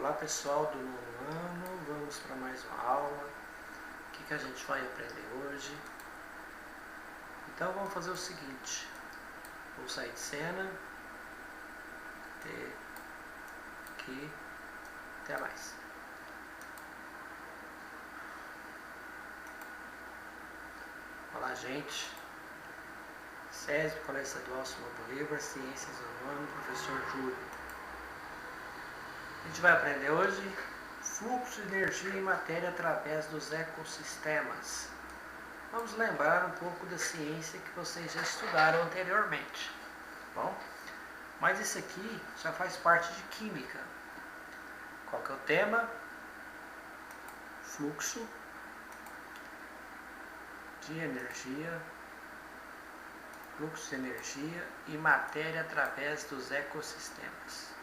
Olá pessoal do nono ano, vamos para mais uma aula. O que a gente vai aprender hoje? Então vamos fazer o seguinte, vou sair de cena, aqui, até mais. Olá gente, SESB, Colégio Estadual Simão Bolívar, Ciências do Nono, professor Júlio. A gente vai aprender hoje fluxo de energia e matéria através dos ecossistemas. Vamos lembrar um pouco da ciência que vocês já estudaram anteriormente, bom? Mas isso aqui já faz parte de química. Qual que é o tema? Fluxo de energia, fluxo de energia e matéria através dos ecossistemas.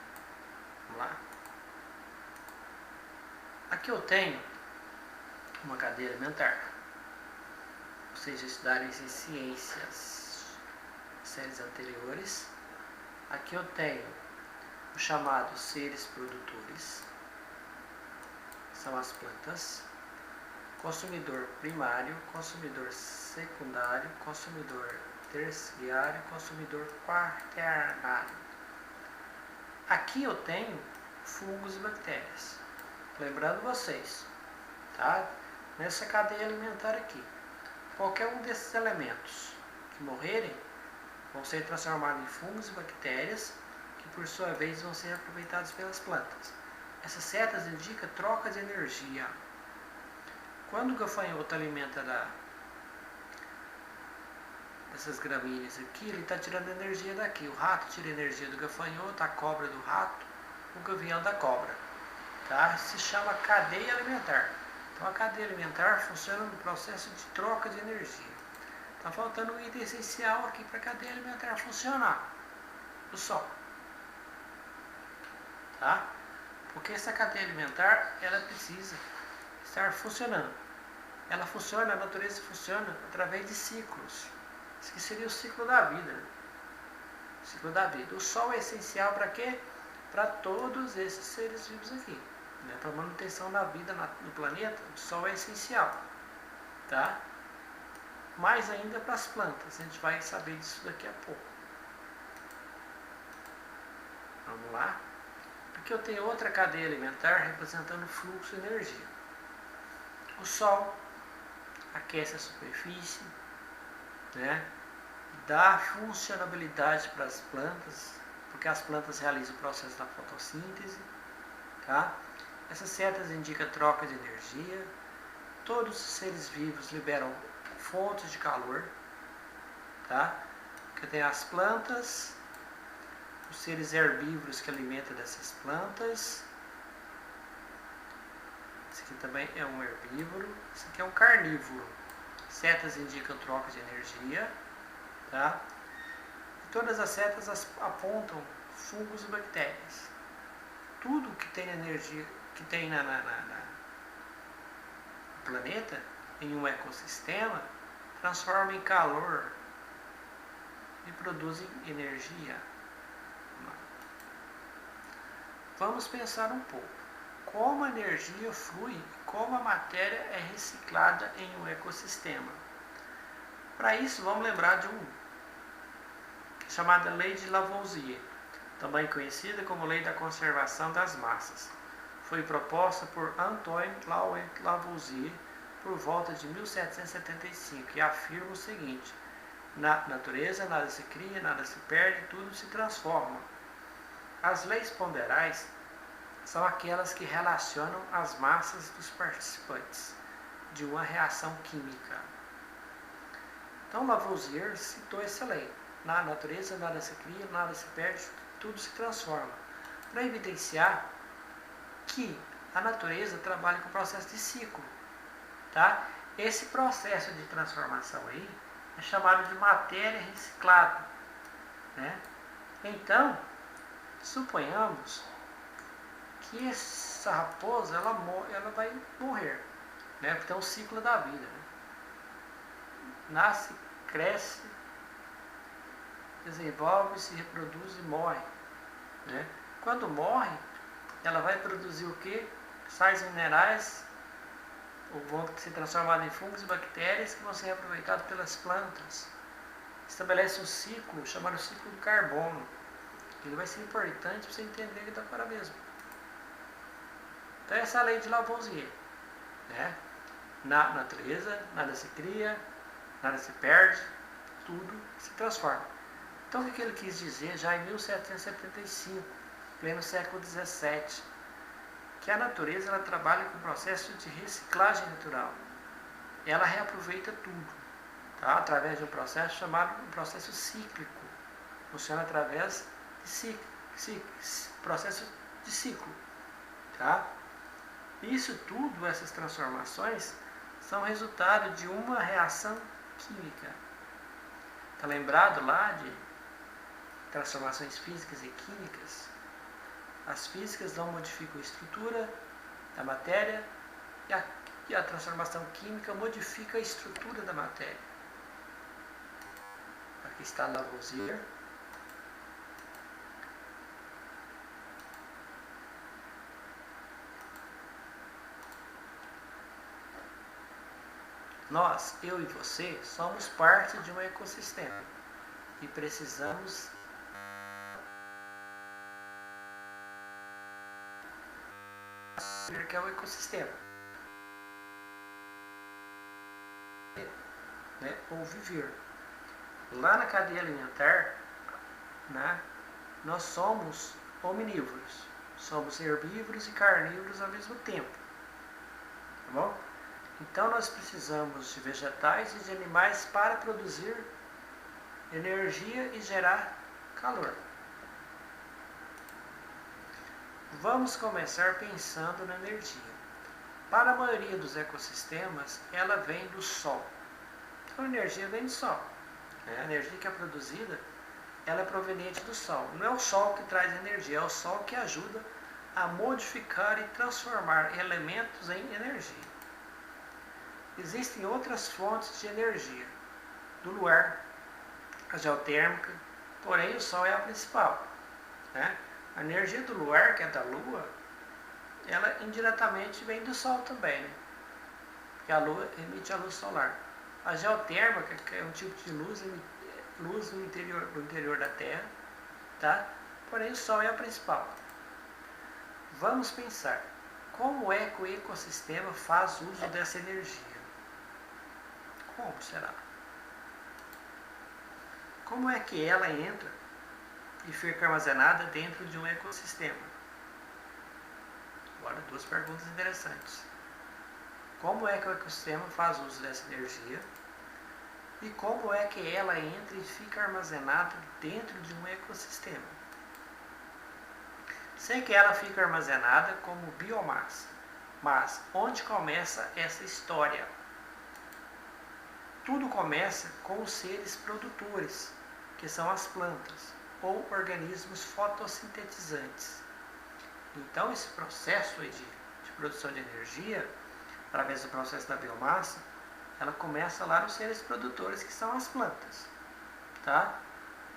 Vamos lá? Aqui eu tenho uma cadeia alimentar. Vocês já estudaram isso em ciências, séries anteriores. Aqui eu tenho os chamados seres produtores, são as plantas, consumidor primário, consumidor secundário, consumidor terciário, consumidor quaternário. Aqui eu tenho fungos e bactérias. Lembrando vocês, tá? Nessa cadeia alimentar aqui, qualquer um desses elementos que morrerem vão ser transformados em fungos e bactérias, que por sua vez vão ser aproveitados pelas plantas. Essas setas indicam troca de energia. Quando o gafanhoto alimenta dessas gramíneas aqui, ele está tirando energia daqui. O rato tira energia do gafanhoto, a cobra do rato, o gavião da cobra. Tá? Se chama cadeia alimentar. Então a cadeia alimentar funciona no processo de troca de energia. Está faltando um item essencial aqui para a cadeia alimentar funcionar: o sol. Tá? Porque essa cadeia alimentar, ela precisa estar funcionando. Ela funciona, a natureza funciona através de ciclos. Isso que seria o ciclo da vida. O ciclo da vida. O sol é essencial para quê? Para todos esses seres vivos aqui. Né? Para a manutenção da vida no planeta, o sol é essencial. Tá? Mais ainda para as plantas. A gente vai saber disso daqui a pouco. Vamos lá? Aqui eu tenho outra cadeia alimentar representando o fluxo de energia. O sol aquece a superfície, né? Dá funcionabilidade para as plantas, porque as plantas realizam o processo da fotossíntese. Tá? Essas setas indicam troca de energia. Todos os seres vivos liberam fontes de calor. Tá? Aqui tem as plantas, os seres herbívoros que alimentam dessas plantas. Esse aqui também é um herbívoro. Esse aqui é um carnívoro. Setas indicam troca de energia. Tá? E todas as setas apontam fungos e bactérias. Tudo que tem energia, que tem no planeta, em um ecossistema, transforma em calor e produz energia. Vamos pensar um pouco. Como a energia flui e como a matéria é reciclada em um ecossistema. Para isso, vamos lembrar de chamada Lei de Lavoisier, também conhecida como Lei da Conservação das Massas. Foi proposta por Antoine Lavoisier por volta de 1775 e afirma o seguinte: na natureza nada se cria, nada se perde, tudo se transforma. As leis ponderais são aquelas que relacionam as massas dos participantes de uma reação química. Então Lavoisier citou essa lei: na natureza nada se cria, nada se perde, tudo se transforma, para evidenciar que a natureza trabalha com o processo de ciclo. Tá? Esse processo de transformação aí é chamado de matéria reciclada. Né? Então, suponhamos que essa raposa ela vai morrer, né? Porque é um ciclo da vida. Né? Nasce, cresce, desenvolve, se reproduz e morre. Né? Quando morre, ela vai produzir o quê? Sais minerais, ou vão ser transformados em fungos e bactérias que vão ser aproveitados pelas plantas. Estabelece um ciclo chamado ciclo do carbono. Ele vai ser importante para você entender que está para mesmo. Então essa é a lei de Lavoisier, né? Na natureza, nada se cria, nada se perde, tudo se transforma. Então o que ele quis dizer já em 1775, pleno século XVII, que a natureza ela trabalha com o processo de reciclagem natural. Ela reaproveita tudo, tá? Através de um processo chamado um processo cíclico. Funciona através de processo de ciclo, tá? Isso tudo, essas transformações, são resultado de uma reação química. Está lembrado lá de transformações físicas e químicas? As físicas não modificam a estrutura da matéria e a transformação química modifica a estrutura da matéria. Aqui está Lavoisier. Nós, eu e você, somos parte de um ecossistema e precisamos que é o ecossistema, né? Ou viver. Lá na cadeia alimentar, né, nós somos omnívoros, somos herbívoros e carnívoros ao mesmo tempo, tá bom? Então nós precisamos de vegetais e de animais para produzir energia e gerar calor. Vamos começar pensando na energia. Para a maioria dos ecossistemas, ela vem do Sol. Então a energia vem do Sol. A energia que é produzida, ela é proveniente do Sol. Não é o Sol que traz energia, é o Sol que ajuda a modificar e transformar elementos em energia. Existem outras fontes de energia, do luar, a geotérmica, porém o Sol é a principal, né? A energia do luar, que é da Lua, ela indiretamente vem do Sol também, né? Porque a Lua emite a luz solar. A geotérmica, que é um tipo de luz no interior da Terra, tá? Porém o Sol é a principal. Vamos pensar, como é que o ecossistema faz uso dessa energia? Como será? Como é que ela entra e fica armazenada dentro de um ecossistema? Agora, duas perguntas interessantes. Como é que o ecossistema faz uso dessa energia? E como é que ela entra e fica armazenada dentro de um ecossistema? Sei que ela fica armazenada como biomassa, mas onde começa essa história? Tudo começa com os seres produtores, que são as plantas, ou organismos fotossintetizantes. Então, esse processo de produção de energia, através do processo da biomassa, ela começa lá nos seres produtores, que são as plantas, tá?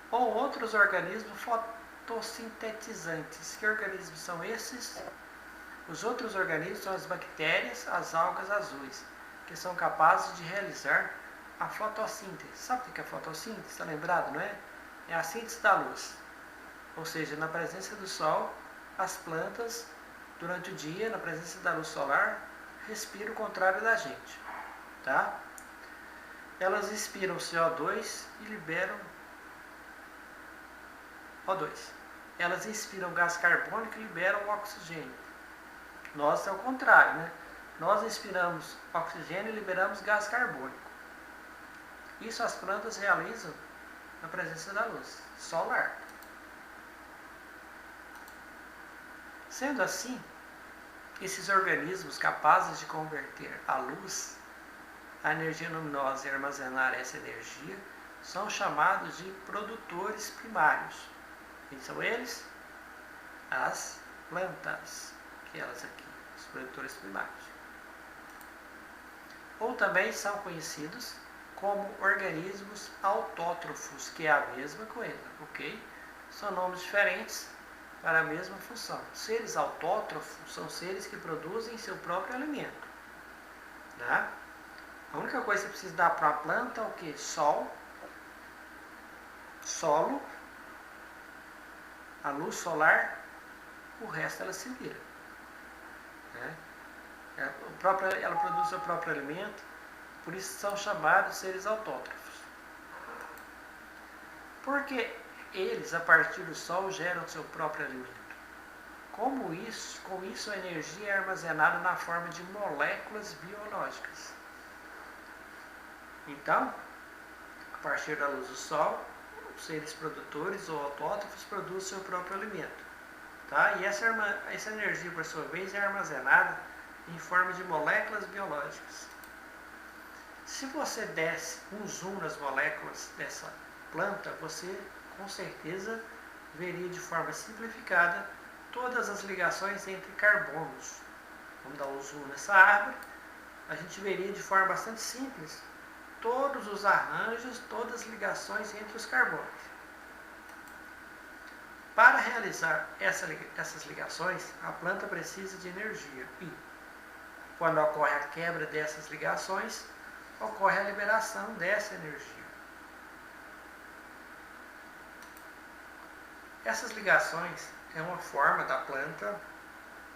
Ou outros organismos fotossintetizantes. Que organismos são esses? Os outros organismos são as bactérias, as algas azuis, que são capazes de realizar a fotossíntese. Sabe o que é a fotossíntese? Está lembrado, não é? É a síntese da luz. Ou seja, na presença do Sol, as plantas, durante o dia, na presença da luz solar, respiram o contrário da gente, tá? Elas expiram CO2 e liberam O2. Elas inspiram gás carbônico e liberam oxigênio. Nós é o contrário, né? Nós inspiramos oxigênio e liberamos gás carbônico. Isso as plantas realizam na presença da luz solar. Sendo assim, esses organismos capazes de converter a luz, a energia luminosa e armazenar essa energia, são chamados de produtores primários. Quem são eles? As plantas, aquelas aqui, os produtores primários. Ou também são conhecidos como organismos autótrofos, que é a mesma coisa, ok? São nomes diferentes, para a mesma função. Seres autótrofos são seres que produzem seu próprio alimento. Tá? A única coisa que você precisa dar para a planta é o que? Sol, solo, a luz solar, o resto ela se vira. Né? Ela produz seu próprio alimento, por isso são chamados seres autótrofos. Porque eles, a partir do Sol, geram seu próprio alimento. Com isso a energia é armazenada na forma de moléculas biológicas. Então, a partir da luz do Sol, os seres produtores ou autótrofos produzem seu próprio alimento. Tá? E essa energia, por sua vez, é armazenada em forma de moléculas biológicas. Se você desse um zoom nas moléculas dessa planta, você com certeza veria de forma simplificada todas as ligações entre carbonos. Vamos dar um zoom nessa árvore, a gente veria de forma bastante simples todos os arranjos, todas as ligações entre os carbonos. Para realizar essas ligações, a planta precisa de energia e, quando ocorre a quebra dessas ligações, ocorre a liberação dessa energia. Essas ligações é uma forma da planta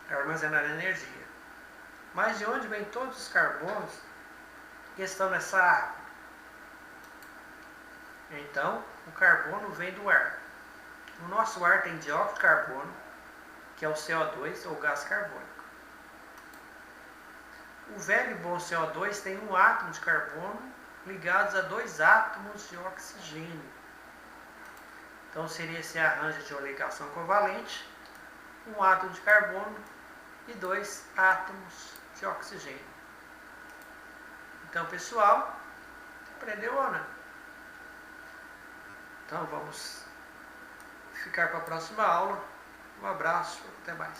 armazenar energia. Mas de onde vêm todos os carbonos que estão nessa árvore? Então, o carbono vem do ar. O nosso ar tem dióxido de carbono, que é o CO2, ou gás carbônico. O velho e bom CO2 tem um átomo de carbono ligados a 2 átomos de oxigênio. Então seria esse arranjo de uma ligação covalente, um átomo de carbono e 2 átomos de oxigênio. Então, pessoal, aprendeu ou não? Então vamos ficar com a próxima aula. Um abraço, até mais.